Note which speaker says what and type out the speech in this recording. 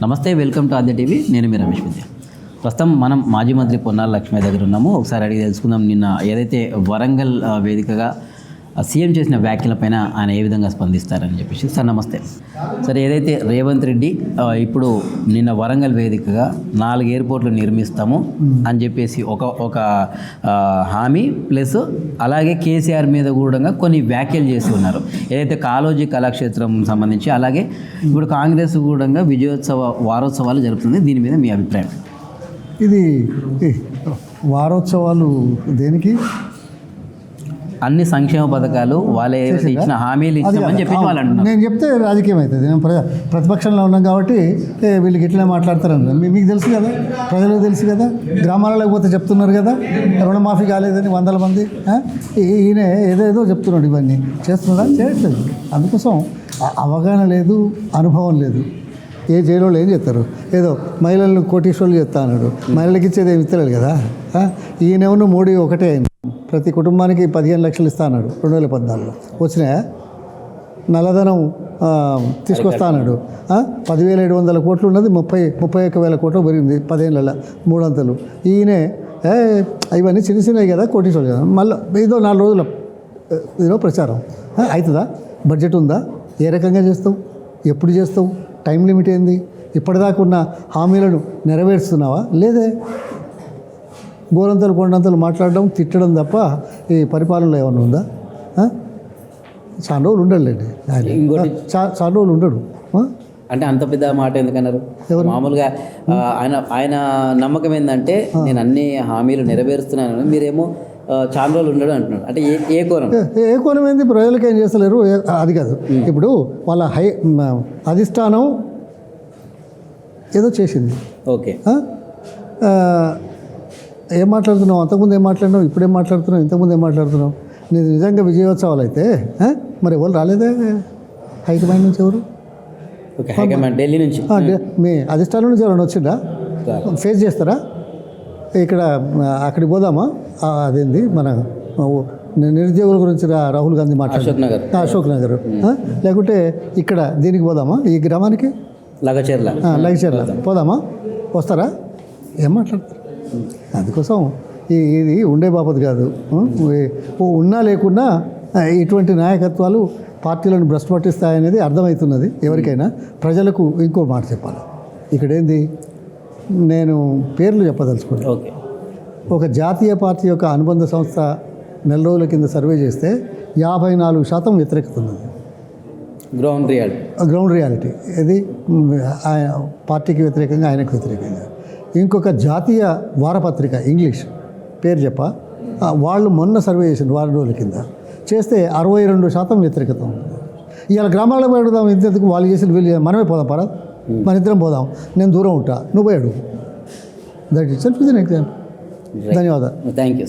Speaker 1: నమస్తే, welcome to Aadya TV. నేను మీ రమేష్ విద్య. ప్రస్తుతం మనం మాజీ మంత్రి పొన్నాల లక్ష్మయ్య దగ్గర ఉన్నాము. ఒకసారి అడిగి తెలుసుకుందాం, నిన్న ఏదైతే వరంగల్ వేదికగా సీఎం చేసిన వ్యాఖ్యలపైన ఆయన ఏ విధంగా స్పందిస్తారని చెప్పేసి. సార్ నమస్తే. సార్, ఏదైతే రేవంత్ రెడ్డి ఇప్పుడు నిన్న వరంగల్ వేదికగా 4 ఎయిర్పోర్ట్లు నిర్మిస్తాము అని చెప్పేసి ఒక హామీ ప్లస్ అలాగే కేసీఆర్ మీద కూడా కొన్ని వ్యాఖ్యలు చేసి ఉన్నారు. ఏదైతే కాళోజీ కళాక్షేత్రం సంబంధించి, అలాగే ఇప్పుడు కాంగ్రెస్ కూడా వారోత్సవాలు జరుపుతుంది. దీని మీద మీ అభిప్రాయం?
Speaker 2: ఇది వారోత్సవాలు దేనికి?
Speaker 1: అన్ని సంక్షేమ పథకాలు వాళ్ళే ఇచ్చిన హామీలు ఇచ్చామని చెప్పి వాళ్ళు అంటున్నారు.
Speaker 2: నేను చెప్తే రాజకీయం అవుతుంది. నేను ప్రతిపక్షంలో ఉన్నాం కాబట్టి వీళ్ళకి ఇట్లా మాట్లాడతారని మీకు తెలుసు కదా, ప్రజలకు తెలుసు కదా. గ్రామాలలో పోతే చెప్తున్నారు కదా, రుణమాఫీ కాలేదని 100 మంది. ఈయన ఏదేదో చెప్తున్నాడు, ఇవన్నీ చేస్తున్నాడా? చేయట్లేదు. అందుకోసం అవగాహన లేదు, అనుభవం లేదు. ఏ జైలు ఏం చేస్తారు? ఏదో మహిళలను కోటీశ్వర్లు చేస్తా అన్నాడు, మహిళలకు ఇచ్చేది ఏమి ఇస్తలేడు కదా. ఈయనేమో మోడీ ఒకటే అయింది, ప్రతి కుటుంబానికి 15 లక్షలు ఇస్తా అన్నాడు 2014లో. వచ్చినాయా? నల్లధనం తీసుకొస్తా అన్నాడు. 10,700 కోట్లు ఉన్నది 31,000 కోట్లు పెరిగింది 10 ఏళ్ళ 3 అంతలు. ఈయనే ఇవన్నీ చిన్న చిన్నవి కదా, కోటీశ్వర్లు కదా. మళ్ళీ ఏదో 4 రోజుల ఇదో ప్రచారం అవుతుందా? బడ్జెట్ ఉందా? ఏ రకంగా చేస్తావు? ఎప్పుడు చేస్తావు? టైం లిమిట్ ఏంది? ఇప్పటిదాకా ఉన్న హామీలను నెరవేరుస్తున్నావా? లేదే. గోరంతలు కొండంతలు మాట్లాడడం, తిట్టడం తప్ప ఈ పరిపాలనలో ఏమన్నా ఉందా? చాలా రోజులు ఉండడులేండి ఆయన. చాలా రోజులు ఉండడు.
Speaker 1: అంటే అంత పెద్ద మాట ఎందుకన్నారు? మామూలుగా ఆయన నమ్మకం ఏంటంటే, నేను అన్ని హామీలు నెరవేరుస్తున్నాను, మీరేమో చాలా రోజులు ఉండడు అంటున్నాడు. అంటే ఏ కోణం ఏంది? ప్రజలకు ఏం చేస్తలేరు అది కాదు. ఇప్పుడు వాళ్ళ అధిష్టానం ఏదో చేసింది. ఓకే,
Speaker 2: ఏం మాట్లాడుతున్నావు? అంతకుముందు ఏం మాట్లాడినావు? ఇప్పుడేం మాట్లాడుతున్నావు? ఇంతకుముందు ఏం మాట్లాడుతున్నావు? నేను నిజంగా విజయోత్సవాలు అయితే మరి ఎవరు రాలేదే హైకమాండ్ నుంచి? ఎవరు?
Speaker 1: ఢిల్లీ నుంచి,
Speaker 2: మీ అధిష్టానం నుంచి ఎవరైనా వచ్చిందా? ఫేస్ చేస్తారా? ఇక్కడ అక్కడికి పోదామా? అదేంది మన నిరుద్యోగుల గురించి రాహుల్ గాంధీ మాట్లాడారు, అశోక్ నగర్. లేకుంటే ఇక్కడ దీనికి పోదామా? ఈ గ్రామానికి లగచేర్ల పోదామా? వస్తారా? ఏం మాట్లాడతారు? అందుకోసం ఇది ఉండే బాపతి కాదు. ఉన్నా లేకున్నా ఇటువంటి నాయకత్వాలు పార్టీలను భ్రష్టు పట్టిస్తాయనేది అర్థమవుతున్నది ఎవరికైనా. ప్రజలకు ఇంకో మాట చెప్పాలి. ఇక్కడేంది, నేను పేర్లు చెప్పదలుచుకున్నాను.
Speaker 1: ఓకే, ఒక
Speaker 2: జాతీయ పార్టీ యొక్క అనుబంధ సంస్థ 4 రోజుల కింద సర్వే చేస్తే 54% వ్యతిరేకత ఉన్నది. గ్రౌండ్ రియాలిటీ ఇది పార్టీకి వ్యతిరేకంగా, ఆయనకు వ్యతిరేకంగా. ఇంకొక జాతీయ వారపత్రిక ఇంగ్లీష్ పేరు చెప్ప, వాళ్ళు మొన్న సర్వే చేసింది 4 రోజుల కింద చేస్తే 62% వ్యతిరేకత ఉంది. ఇవాళ గ్రామాల్లో పెడదాం, ఇంతకు వాళ్ళు చేసిన వీళ్ళు మనమే పోదాం, పరా మన ఇద్దరం పోదాం, నేను దూరం ఉంటా, నువ్వు పోయాడు. That itself is an example. ధన్యవాదాలు.
Speaker 1: Thank you.